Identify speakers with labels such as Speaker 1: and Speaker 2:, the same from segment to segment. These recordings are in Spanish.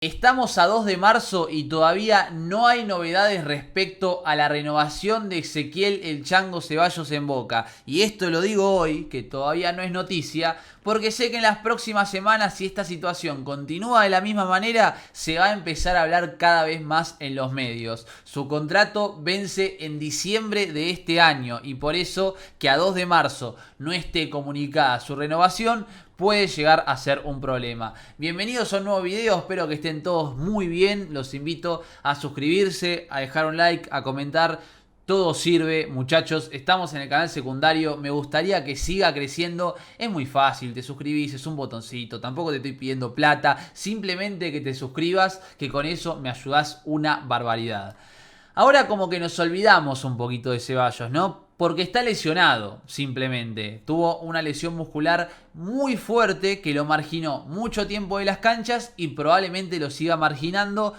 Speaker 1: Estamos a 2 de marzo y todavía no hay novedades respecto a la renovación de Ezequiel El Chango Ceballos en Boca. Y esto lo digo hoy, que todavía no es noticia, porque sé que en las próximas semanas, si esta situación continúa de la misma manera, se va a empezar a hablar cada vez más en los medios. Su contrato vence en diciembre de este año y por eso que a 2 de marzo no esté comunicada su renovación puede llegar a ser un problema. Bienvenidos a un nuevo video, espero que estén todos muy bien. Los invito a suscribirse, a dejar un like, a comentar. Todo sirve, muchachos. Estamos en el canal secundario. Me gustaría que siga creciendo. Es muy fácil, te suscribís, es un botoncito. Tampoco te estoy pidiendo plata. Simplemente que te suscribas, que con eso me ayudás una barbaridad. Ahora como que nos olvidamos un poquito de Ceballos, ¿no? Porque está lesionado, simplemente. Tuvo una lesión muscular muy fuerte que lo marginó mucho tiempo de las canchas y probablemente lo siga marginando.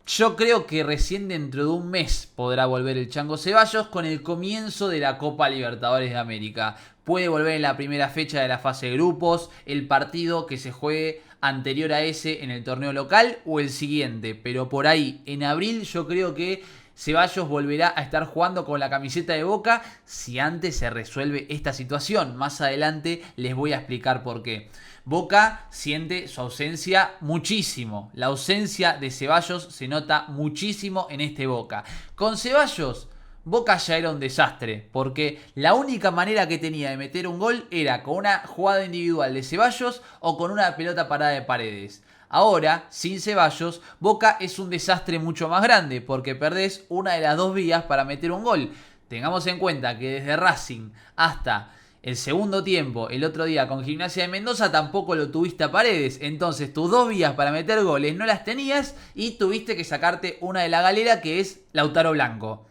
Speaker 1: Yo creo que recién dentro de un mes podrá volver el Chango Ceballos con el comienzo de la Copa Libertadores de América. Puede volver en la primera fecha de la fase de grupos, el partido que se juegue anterior a ese en el torneo local o el siguiente. Pero por ahí, en abril, yo creo que Ceballos volverá a estar jugando con la camiseta de Boca si antes se resuelve esta situación. Más adelante les voy a explicar por qué. Boca siente su ausencia muchísimo. La ausencia de Ceballos se nota muchísimo en este Boca. Con Ceballos, Boca ya era un desastre, porque la única manera que tenía de meter un gol era con una jugada individual de Ceballos o con una pelota parada de Paredes. Ahora, sin Ceballos, Boca es un desastre mucho más grande, porque perdés una de las dos vías para meter un gol. Tengamos en cuenta que desde Racing hasta el segundo tiempo, el otro día con Gimnasia de Mendoza, tampoco lo tuviste a Paredes. Entonces tus dos vías para meter goles no las tenías y tuviste que sacarte una de la galera, que es Lautaro Blanco.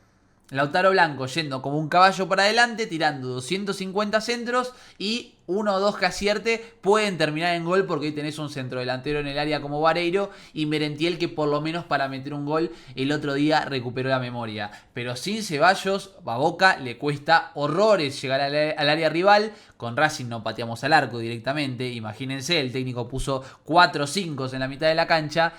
Speaker 1: Lautaro Blanco yendo como un caballo para adelante, tirando 250 centros y uno o dos que acierte pueden terminar en gol, porque ahí tenés un centrodelantero en el área como Vareiro y Merentiel, que por lo menos para meter un gol el otro día recuperó la memoria. Pero sin Ceballos, a Boca le cuesta horrores llegar al área rival. Con Racing no pateamos al arco directamente, imagínense, el técnico puso 4 o 5 en la mitad de la cancha.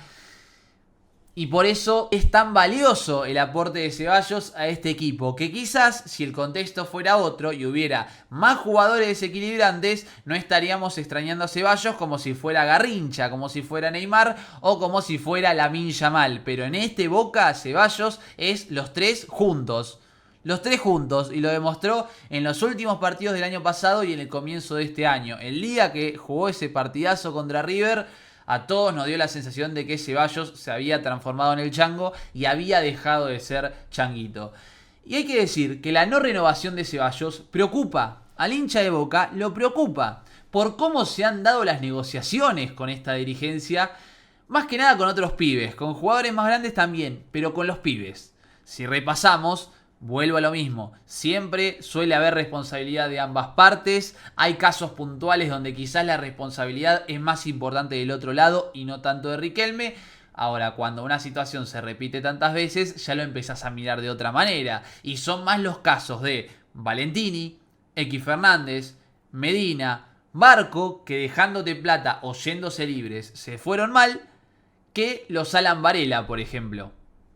Speaker 1: Y por eso es tan valioso el aporte de Ceballos a este equipo, que quizás si el contexto fuera otro y hubiera más jugadores desequilibrantes, no estaríamos extrañando a Ceballos como si fuera Garrincha, como si fuera Neymar o como si fuera Lamine Yamal. Pero en este Boca, Ceballos es los tres juntos. Los tres juntos, y lo demostró en los últimos partidos del año pasado y en el comienzo de este año. El día que jugó ese partidazo contra River, a todos nos dio la sensación de que Ceballos se había transformado en el Chango y había dejado de ser Changuito. Y hay que decir que la no renovación de Ceballos preocupa. Al hincha de Boca lo preocupa por cómo se han dado las negociaciones con esta dirigencia. Más que nada con otros pibes, con jugadores más grandes también, pero con los pibes. Si repasamos, vuelvo a lo mismo, siempre suele haber responsabilidad de ambas partes. Hay casos puntuales donde quizás la responsabilidad es más importante del otro lado y no tanto de Riquelme. Ahora, cuando una situación se repite tantas veces, ya lo empezás a mirar de otra manera. Y son más los casos de Valentini, X Fernández, Medina, Barco, que dejándote plata o yéndose libres se fueron mal, que los Alan Varela, por ejemplo.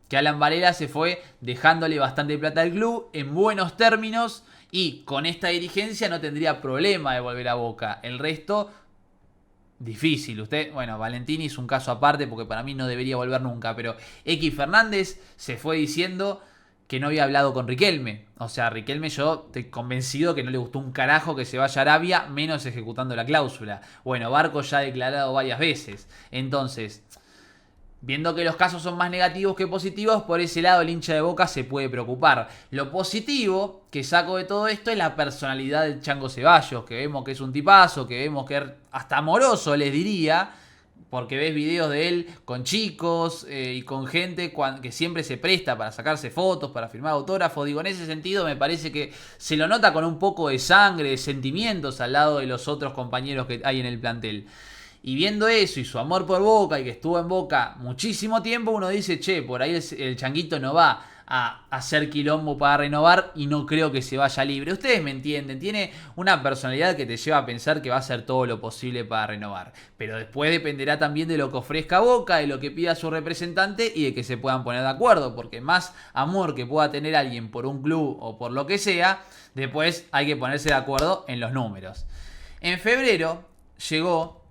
Speaker 1: Que Alan Varela se fue dejándole bastante plata al club en buenos términos y con esta dirigencia no tendría problema de volver a Boca. El resto, difícil. Bueno, Valentini es un caso aparte porque para mí no debería volver nunca, pero X Fernández se fue diciendo que no había hablado con Riquelme. O sea, Riquelme, yo estoy convencido que no le gustó un carajo que se vaya a Arabia, menos ejecutando la cláusula. Bueno, Barco ya ha declarado varias veces. Entonces, viendo que los casos son más negativos que positivos, por ese lado el hincha de Boca se puede preocupar. Lo positivo que saco de todo esto es la personalidad del Chango Ceballos, que vemos que es un tipazo, que vemos que es hasta amoroso, les diría, porque ves videos de él con chicos y con gente que siempre se presta para sacarse fotos, para firmar autógrafos. Digo, en ese sentido me parece que se lo nota con un poco de sangre, de sentimientos al lado de los otros compañeros que hay en el plantel. Y viendo eso y su amor por Boca y que estuvo en Boca muchísimo tiempo, uno dice, che, por ahí el Changuito no va a hacer quilombo para renovar y no creo que se vaya libre. Ustedes me entienden, tiene una personalidad que te lleva a pensar que va a hacer todo lo posible para renovar. Pero después dependerá también de lo que ofrezca Boca, de lo que pida su representante y de que se puedan poner de acuerdo. Porque más amor que pueda tener alguien por un club o por lo que sea, después hay que ponerse de acuerdo en los números. En febrero llegó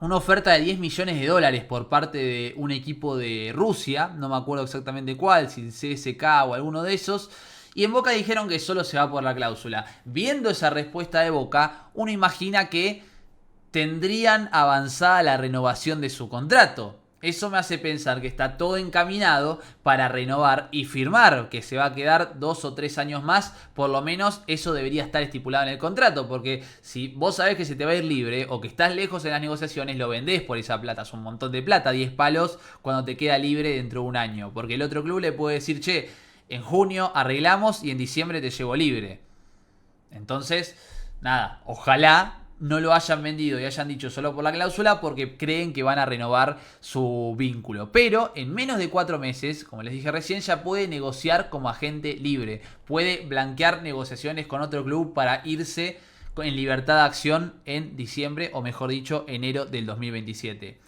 Speaker 1: una oferta de 10 millones de dólares por parte de un equipo de Rusia, no me acuerdo exactamente cuál, si CSK o alguno de esos, y en Boca dijeron que solo se va por la cláusula. Viendo esa respuesta de Boca, uno imagina que tendrían avanzada la renovación de su contrato. Eso me hace pensar que está todo encaminado para renovar y firmar, que se va a quedar 2 o 3 años más, por lo menos eso debería estar estipulado en el contrato, porque si vos sabés que se te va a ir libre o que estás lejos en las negociaciones, lo vendés por esa plata, es un montón de plata, 10 palos cuando te queda libre dentro de un año, porque el otro club le puede decir, che, en junio arreglamos y en diciembre te llevo libre. Entonces, nada, ojalá no lo hayan vendido y hayan dicho solo por la cláusula porque creen que van a renovar su vínculo. Pero en menos de 4 meses, como les dije recién, ya puede negociar como agente libre. Puede blanquear negociaciones con otro club para irse en libertad de acción en diciembre o mejor dicho enero del 2027.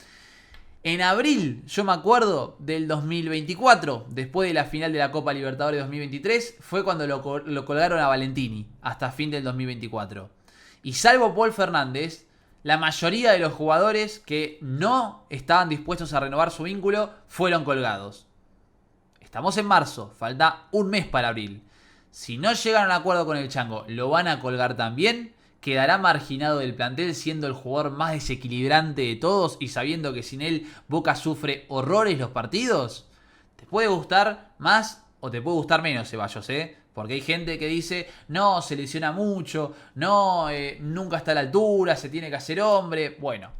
Speaker 1: En abril, yo me acuerdo, del 2024, después de la final de la Copa Libertadores 2023, fue cuando lo colgaron a Valentini, hasta fin del 2024. Y salvo Paul Fernández, la mayoría de los jugadores que no estaban dispuestos a renovar su vínculo fueron colgados. Estamos en marzo, falta un mes para abril. Si no llegan a un acuerdo con el Chango, ¿lo van a colgar también? ¿Quedará marginado del plantel siendo el jugador más desequilibrante de todos y sabiendo que sin él Boca sufre horrores los partidos? ¿Te puede gustar más o te puede gustar menos, Ceballos, Porque hay gente que dice, no, se lesiona mucho, no, nunca está a la altura, se tiene que hacer hombre. Bueno,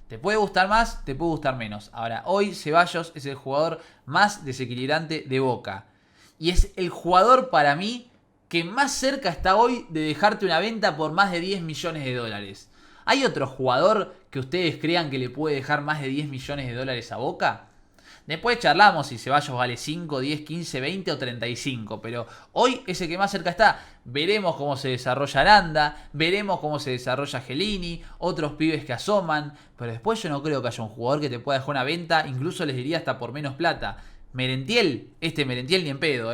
Speaker 1: te puede gustar más, te puede gustar menos. Ahora, hoy Ceballos es el jugador más desequilibrante de Boca. Y es el jugador para mí que más cerca está hoy de dejarte una venta por más de 10 millones de dólares. ¿Hay otro jugador que ustedes crean que le puede dejar más de 10 millones de dólares a Boca? Después charlamos si Ceballos vale 5, 10, 15, 20 o 35. Pero hoy es el que más cerca está. Veremos cómo se desarrolla Aranda. Veremos cómo se desarrolla Gelini. Otros pibes que asoman. Pero después yo no creo que haya un jugador que te pueda dejar una venta. Incluso les diría hasta por menos plata. Merentiel. Merentiel ni en pedo,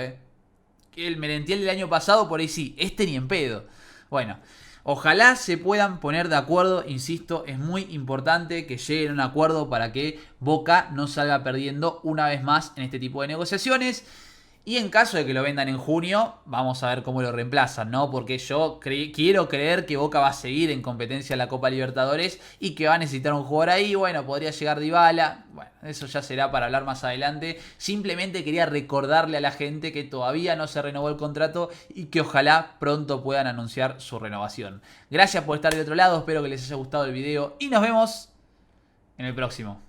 Speaker 1: El Merentiel del año pasado por ahí sí. Ni en pedo. Bueno. Ojalá se puedan poner de acuerdo, insisto, es muy importante que lleguen a un acuerdo para que Boca no salga perdiendo una vez más en este tipo de negociaciones. Y en caso de que lo vendan en junio, vamos a ver cómo lo reemplazan, ¿no? Porque yo quiero creer que Boca va a seguir en competencia en la Copa Libertadores y que va a necesitar un jugador ahí. Bueno, podría llegar Dybala. Bueno, eso ya será para hablar más adelante. Simplemente quería recordarle a la gente que todavía no se renovó el contrato y que ojalá pronto puedan anunciar su renovación. Gracias por estar del otro lado, espero que les haya gustado el video y nos vemos en el próximo.